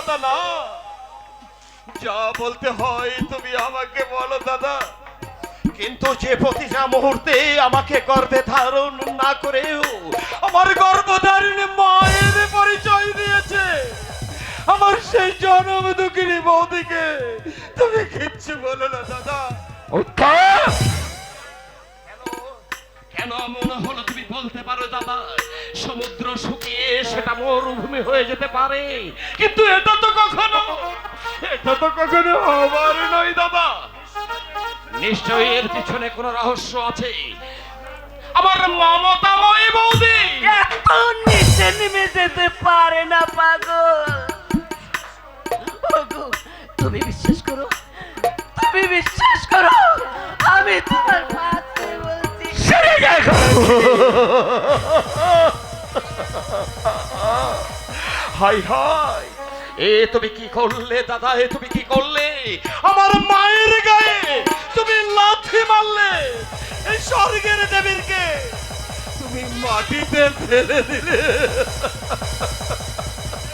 দাদা না, যা বলতে হয় তুমি আমাকে বলো দাদা। কিন্তু যে প্রতিটা মুহূর্তে আমাকে গর্ভে ধারণ না করেও আমার গর্ভধারিণী মায়ের পরিচয় দিয়েছে, আমার সেই জনম দুঃখিনী বৌদিকে তুমি কিচ্ছু বলো না দাদা। কেন মনে হলো তুমি বলতে পারো দাদা, সমুদ্র শুকিয়ে সেটা মরুভূমি হয়ে যেতে পারে, কিন্তু এটা তো কখনো হবার নয় দাদা। নিশ্চয়ই এর পিছনে কোনো রহস্য আছে। আমার মমতাময়ী বৌদি এত নিচে নেমে যেতে পারে না পাগল। ওগো, তুমি বিশ্বাস করো, তুমি বিশ্বাস করো, আমি তোমার মাকে বলছি। সেরে দেখো হাই হাই, এ তুমি কি করলে দাদা, এ তুমি কি করলে? আমার মায়ের গায়ে তুমি লাথি মারলে, এই স্বর্গের দেবীকে তুমি মাটিতে ফেলে দিলে।